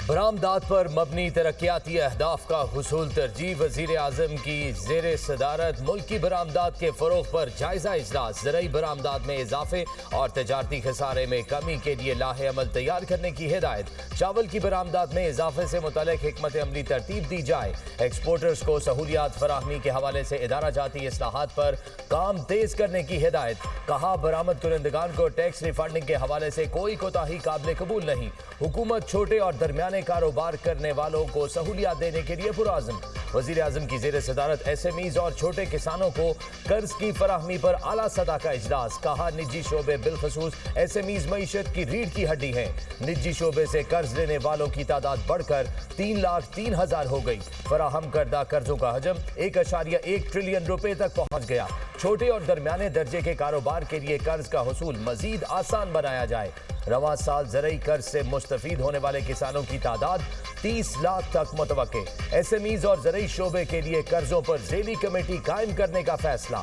बरामदात पर मबनी तरक्याती अहदाफ का हुसूल तरजीह। वजीर आजम की जेर सदारत मुल्क की बरामदात के फरोग पर जायजा इजलास। ज़राई बरामदात में इजाफे और तजारती खसारे में कमी के लिए लाहे अमल तैयार करने की हिदायत। चावल की बरामदात में इजाफे से मुतालिक हिकमत अमली तरतीब दी जाए। एक्सपोर्टर्स को सहूलियात फराहमी के हवाले से इदारा जाती इस्लाहात पर काम तेज करने की हिदायत। कहा, बरामद कुनंदगान को टैक्स रिफंडिंग के हवाले से कोई कोताही काबिल कबूल नहीं। हुकूमत छोटे और दरमियाने कारोबार करने वालों को सहूलियात देने के लिए पुरआज़म। वज़ीर आज़म की ज़ेर सदारत SMEs और छोटे किसानों को कर्ज की फराहमी पर आला सतह का इजलास। कहा, निजी शोबे बिलखसूस SMEs मईशत की रीढ़ की हड्डी है। निजी शोबे से कर्ज लेने वालों की तादाद बढ़कर 3,03,000 हो गई। फराहम करदा कर्जों का हजम 1.1 ट्रिलियन रुपए तक पहुंच गया। छोटे और दरमियाने दर्जे के कारोबार के लिए कर्ज का हुसूल मजीद आसान बनाया जाए। रवां साल ज़रई कर्ज से मुस्तफीद होने वाले किसानों की तादाद 30 लाख तक मुतवक्के। SMEs और ज़रई शोबे के लिए कर्जों पर ज़ेली कमेटी कायम करने का फैसला।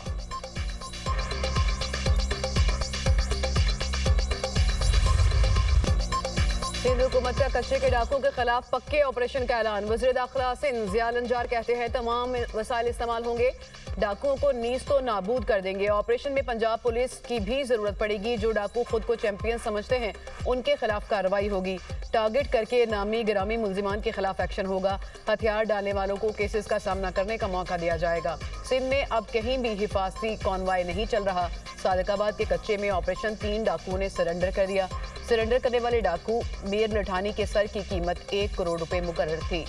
सिंध हुकूमत का कच्चे के डाकुओं के खिलाफ पक्के ऑपरेशन का ऐलान। वज़ीर दाखिला सिंध ज़िया लंजार कहते हैं तमाम वसाइल इस्तेमाल होंगे, डाकुओं को नीज तो नाबूद कर देंगे। ऑपरेशन में पंजाब पुलिस की भी जरूरत पड़ेगी। जो डाकू खुद को चैंपियन समझते हैं उनके खिलाफ कार्रवाई होगी। टारगेट करके नामी गिरामी मुल्जिमान के खिलाफ एक्शन होगा। हथियार डालने वालों को केसेस का सामना करने का मौका दिया जाएगा। सिंध में अब कहीं भी हिफाजती कॉन्वाय नहीं चल रहा। सादिकाबाद के कच्चे में ऑपरेशन 3 डाकुओं ने सरेंडर कर दिया। सरेंडर करने वाले डाकू मीर लठानी के सर की कीमत 1 करोड़ रुपए मुकर्रर थी।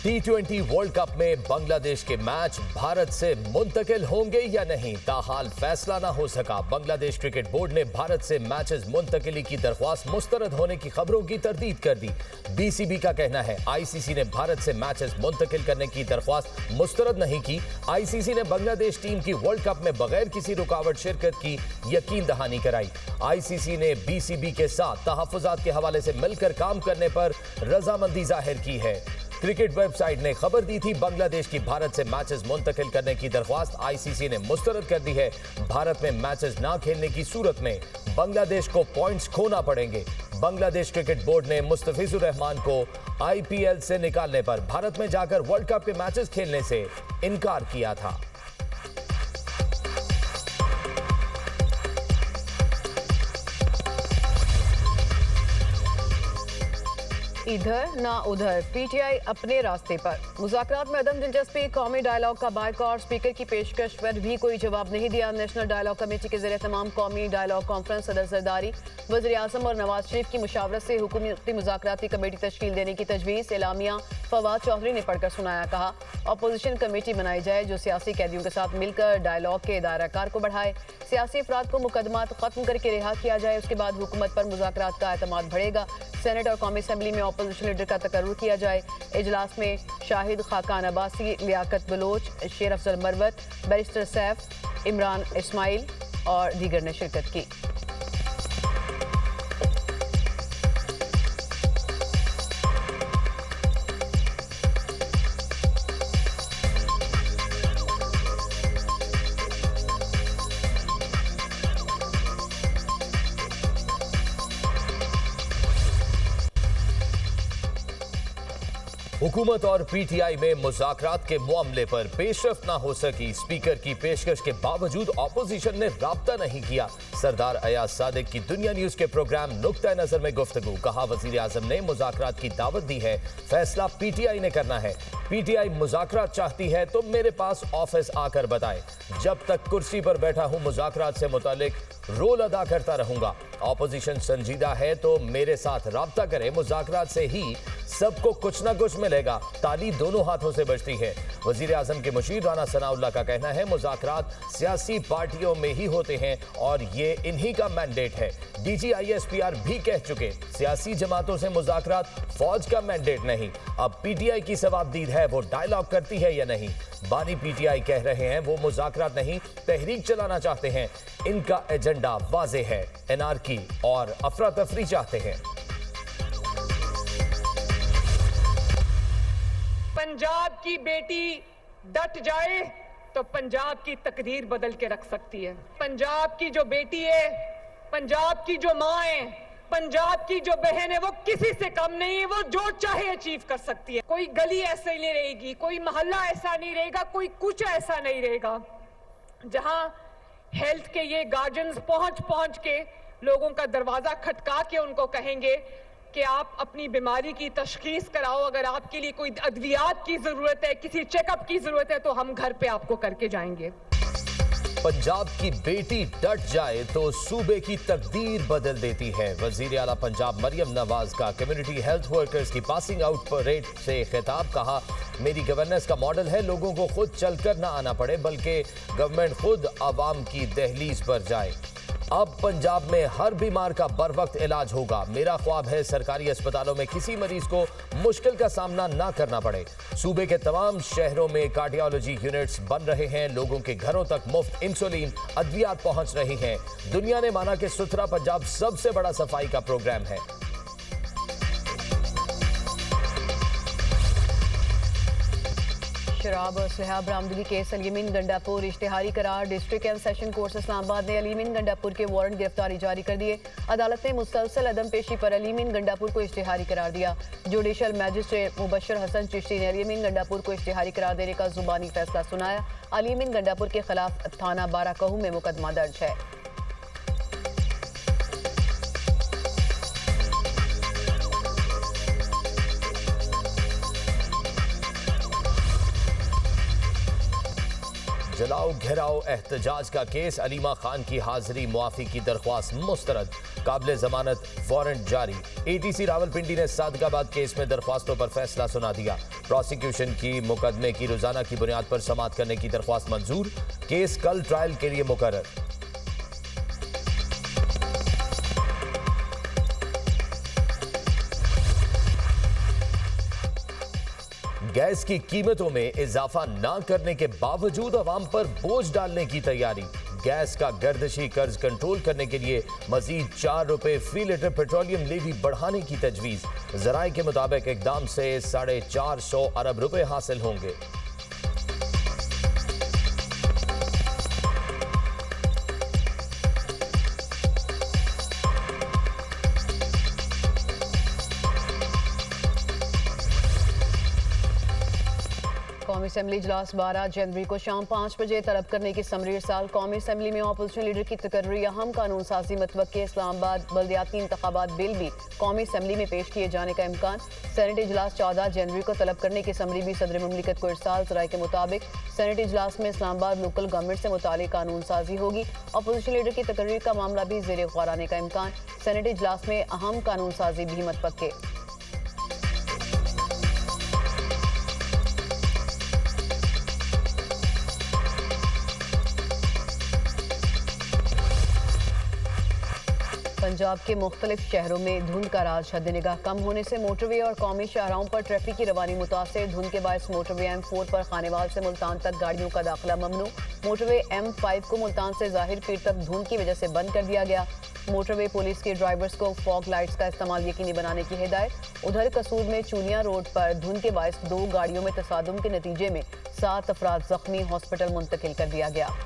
T20 वर्ल्ड कप में बांग्लादेश के मैच भारत से मुंतकिल होंगे या नहीं, ताहाल फैसला ना हो सका। बांग्लादेश क्रिकेट बोर्ड ने भारत से मैचेस मुंतकिली की दरख्वास्त मुस्तरद होने की खबरों की तरदीद कर दी। BCB का कहना है ICC ने भारत से मैचेस मुंतकिल करने की दरख्वास्त मुस्तरद नहीं की। ICC ने बांग्लादेश टीम की वर्ल्ड कप में बगैर किसी रुकावट शिरकत की यकीन दहानी कराई। ICC ने BCB के साथ तहफ़्फ़ुज़ात के हवाले से मिलकर काम करने पर रजामंदी जाहिर की है। क्रिकेट वेबसाइट ने खबर दी थी बांग्लादेश की भारत से मैचेस मुंतकिल करने की दरख्वास्त ICC ने मुस्तरद कर दी है। भारत में मैचेस ना खेलने की सूरत में बांग्लादेश को पॉइंट्स खोना पड़ेंगे। बांग्लादेश क्रिकेट बोर्ड ने मुस्तफिजुर रहमान को IPL से निकालने पर भारत में जाकर वर्ल्ड कप के मैचेस खेलने से इनकार किया था। इधर ना उधर, PTI अपने रास्ते पर। मुज़ाकरात में अदम दिलचस्पी, कौमी डायलॉग का बायकॉट। स्पीकर की पेशकश पर भी कोई जवाब नहीं दिया। नेशनल डायलॉग कमेटी के ज़रिए तमाम कौमी डायलॉग कॉन्फ्रेंस सदर जरदारी। वज़ीर आज़म और नवाज शरीफ की मुशावरत से हुकूमती मुज़ाकराती कमेटी तश्कील देने की तजवीज़। एलामिया फवाद चौधरी ने पढ़कर सुनाया। कहा, अपोजिशन कमेटी बनाई जाए जो सियासी कैदियों के साथ मिलकर डायलॉग के दायराकार को बढ़ाए। सियासी अफराद को मुकदमात खत्म करके रिहा किया जाए। उसके बाद हुकूमत पर मुज़ाकरात का एतमाद बढ़ेगा। सेनेट और कौमी असम्बली में अपोजिशन लीडर का तकर्रुर किया जाए। इजलास में शाहिद खाकान अब्बासी, लियाकत बलोच, शेर अफजल मरवत, बैरिस्टर सैफ, इमरान इस्माइल और दीगर ने शिरकत की। हुकूमत और PTI में मुज़ाकरात के मामले पर पेशरफ्त ना हो सकी। स्पीकर की पेशकश के बावजूद ऑपोजिशन ने राब्ता नहीं किया। सरदार अयाज सादिक की दुनिया न्यूज के प्रोग्राम नुक्ता नजर में गुफ्तगू। कहा, वजीर आजम ने मुज़ाकरात की दावत दी है, फैसला PTI ने करना है। PTI मुज़ाकरात चाहती है तो मेरे पास ऑफिस आकर बताए। जब तक कुर्सी पर बैठा हूं मुज़ाकरात से मुतालिक रोल अदा करता रहूंगा। ऑपोजिशन संजीदा है तो मेरे साथ राब्ता करे। मुज़ाकरात से ही सबको कुछ ना कुछ मिलेगा। ताली दोनों हाथों से बजती है। वजीर आजम के मुशीर राना सनाउल्लाह का कहना है, मुज़ाकरात सियासी पार्टियों में ही होते हैं और ये इन्हीं का मैंडेट है। DG ISPR भी कह चुके, सियासी जमातों से मुज़ाकरात फौज का मैंडेट नहीं। अब PTI की सवाबदीद है वो डायलॉग करती है या नहीं। बानी PTI कह रहे हैं वो मुज़ाकरात नहीं तहरीक चलाना चाहते हैं। इनका एजेंडा वाज़े है, एनार्की और अफरा तफरी चाहते हैं। पंजाब की बेटी डट जाए तो पंजाब की तकदीर बदल के रख सकती है। पंजाब की जो बेटी है, पंजाब की जो माँ है, पंजाब की जो बहन है, वो किसी से कम नहीं है। वो जो चाहे अचीव कर सकती है। कोई गली ऐसे नहीं रहेगी, कोई मोहल्ला ऐसा नहीं रहेगा, कोई कुछ ऐसा नहीं रहेगा जहां हेल्थ के ये गार्जियंस पहुंच के लोगों का दरवाजा खटका के उनको कहेंगे कि आप अपनी बीमारी की तशखीस कराओ। अगर आपके लिए कोई अद्वियात की जरूरत है, किसी चेकअप की जरूरत है, तो हम घर पे आपको करके जाएंगे। पंजाब की बेटी डट जाए तो सूबे की तकदीर बदल देती है। वजीर आला पंजाब मरियम नवाज का कम्युनिटी हेल्थ वर्कर्स की पासिंग आउट परेड से खिताब। कहा, मेरी गवर्नेंस का मॉडल है लोगों को खुद चलकर ना आना पड़े, बल्कि गवर्नमेंट खुद आवाम की दहलीज पर जाए। अब पंजाब में हर बीमार का बर वक्त इलाज होगा। मेरा ख्वाब है सरकारी अस्पतालों में किसी मरीज को मुश्किल का सामना ना करना पड़े। सूबे के तमाम शहरों में कार्डियोलॉजी यूनिट्स बन रहे हैं। लोगों के घरों तक मुफ्त इंसुलिन अद्वियात पहुंच रही हैं। दुनिया ने माना कि सुथरा पंजाब सबसे बड़ा सफाई का प्रोग्राम है। शराब और असलहा बरामदगी केस अलीमीन गंडापुर इश्तिहारी करार। District and session court Islamabad ने अलीमीन गंडापुर के वारंट गिरफ्तारी जारी कर दिए। अदालत ने मुसलसल अदम पेशी पर अलीमीन गंडापुर को इश्तिहारी करार दिया। जुडिशल मैजिस्ट्रेट मुबशर हसन चिश्ती ने अलीमीन गंडापुर को इश्तिहारी करार देने का जुबानी फैसला सुनाया। अलीमीन गंडापुर के खिलाफ थाना बाराकहू में मुकदमा दर्ज है। जलाओ घेराओ एहतजाज का केस। अलीमा खान की हाजिरी मुआफी की दरख्वास्त मुस्तरद। काबिल जमानत वारंट जारी। एटीसी रावलपिंडी ने सादगाबाद केस में दरख्वास्तों पर फैसला सुना दिया। प्रोसिक्यूशन की मुकदमे की रोजाना की बुनियाद पर समाअत करने की दरख्वास्त मंजूर। केस कल ट्रायल के लिए मुकर्रर। गैस की कीमतों में इजाफा ना करने के बावजूद अवाम पर बोझ डालने की तैयारी। गैस का गर्दिशी कर्ज कंट्रोल करने के लिए मजीद 4 रुपए फी लीटर पेट्रोलियम लेवी बढ़ाने की तजवीज। जराये के मुताबिक इकदाम से 450 अरब रुपए हासिल होंगे। कौमी असेंबली इजलास 12 जनवरी को शाम 5 बजे तलब करने की समरी साल। कौमी असेंबली में अपोजिशन लीडर की तकर्री अहम कानून साजी मतवक्के। इस्लामाबाद बल्दियाती इंतखाबात बिल भी कौमी असेंबली में पेश किए जाने का इम्कान। सेनेट इजलास 14 जनवरी को तलब करने की समरी भी सदर मुमलिकत को इरसाल। जराये के मुताबिक सेनेट इजलास में इस्लामाबाद लोकल गवर्नमेंट से मुतालिक कानून साजी होगी। अपोजिशन लीडर की तकर्री का मामला भी ज़ेर गौर आने का इम्कान। सेनेट इजलास में अहम कानून साजी भी मतवक्के। पंजाब के मुख्तलिफ शहरों में धुंध का राज हद निगाह कम होने से मोटरवे और कौमी शाहराहों पर ट्रैफिक की रवानी मुतासर। धुंध के बायस मोटरवे M4 पर खानेवाल से मुल्तान तक गाड़ियों का दाखिला ममनू। मोटरवे M5 को मुल्तान से जाहिर पीर तक धुंध की वजह से बंद कर दिया गया। मोटरवे पुलिस के ड्राइवर्स को फॉग लाइट्स का इस्तेमाल यकीनी बनाने की हिदायत। उधर कसूर में चूनिया रोड पर धुंध के बायस 2 गाड़ियों में तसादुम के नतीजे में 7 अफराद जख्मी, हॉस्पिटल मुंतकिल कर दिया गया।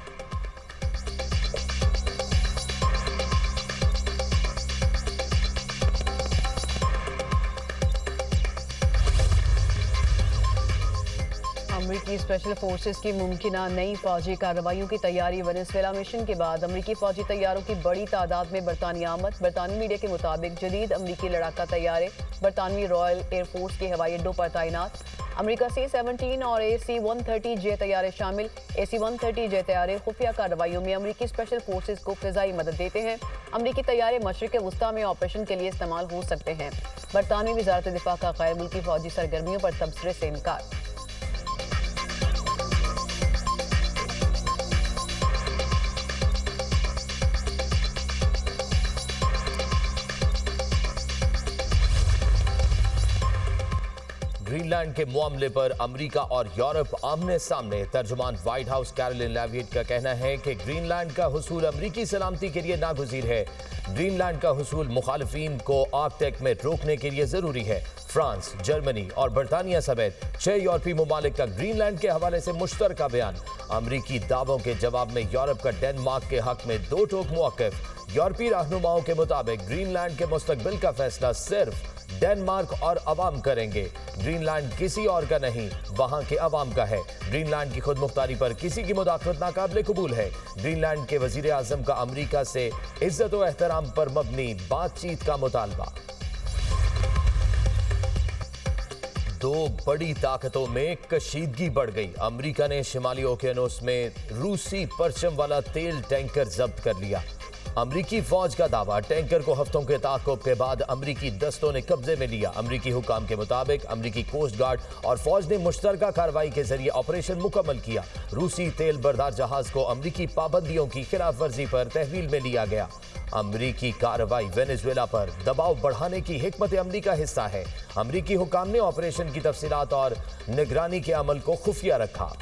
अमरीकी स्पेशल फोर्सेस की मुमकिना नई फौजी कार्रवाइयों की तैयारी। वेनेजुएला मिशन के बाद अमरीकी फौजी तैयारों की बड़ी तादाद में बरतानिया आमद। बरतानवी मीडिया के मुताबिक जदीद अमरीकी लड़ाका तैयारे बरतानवी रॉयल एयरफोर्स के हवाई अड्डों पर तैनात। अमरीका C-17 और AC-130 जे तैयारे शामिल। AC-130 जे तैयारे खुफिया कार्रवाइयों में अमरीकी स्पेशल फोर्सेस को फिजाई मदद देते हैं। अमरीकी तैयारे मशरिक वस्ता में ऑपरेशन के लिए इस्तेमाल हो सकते हैं। बरतानवी वजारत दिफा का गैर मुल्की फौजी सरगर्मियों पर तबसरे से इनकार। ग्रीनलैंड के मामले पर अमेरिका और यूरोप आमने सामने। तर्जुमान व्हाइट हाउस कैरोलिन लेविट का कहना है कि ग्रीनलैंड का हुसूल अमेरिकी सलामती के लिए नागुज़ीर है। ग्रीनलैंड का हुसूल मुखालिफिन को आर्कटिक में रोकने के लिए जरूरी है। फ्रांस, जर्मनी और बरतानिया समेत 6 यूरोपीय मुमालिक का ग्रीनलैंड के हवाले से मुश्तरका बयान। अमरीकी दावों के जवाब में यूरोप का डेनमार्क के हक में 2 टोक मौक़िफ़। यूरोपीय रहनुमाओं के मुताबिक ग्रीनलैंड के मुस्तकबिल का फैसला सिर्फ डेनमार्क और अवाम करेंगे। ग्रीनलैंड किसी और का नहीं, वहां के अवाम का है। ग्रीनलैंड की खुद मुख्तारी पर किसी की मुदाखलत नाकाबिले कबूल है। ग्रीनलैंड के वजीर आजम का अमरीका से इज्जत व एहतराम पर मबनी बातचीत का मुतालबा। 2 बड़ी ताकतों में कशीदगी बढ़ गई। अमरीका ने शिमाली ओकियानोस में रूसी परचम वाला तेल टैंकर जब्त कर लिया। अमरीकी फौज का दावा, टैंकर को हफ्तों के ताक़ुब के बाद अमरीकी दस्तों ने कब्जे में लिया। अमरीकी हुकाम के मुताबिक अमरीकी कोस्ट गार्ड और फौज ने मुश्तरका कार्रवाई के जरिए ऑपरेशन मुकम्मल किया। रूसी तेल बरदार जहाज को अमरीकी पाबंदियों की खिलाफ वर्जी पर तहवील में लिया गया। अमरीकी कार्रवाई वेनेजुएला पर दबाव बढ़ाने की हिकमत अमली का हिस्सा है। अमरीकी हुकाम ने ऑपरेशन की तफसीलात और निगरानी के अमल को खुफिया रखा।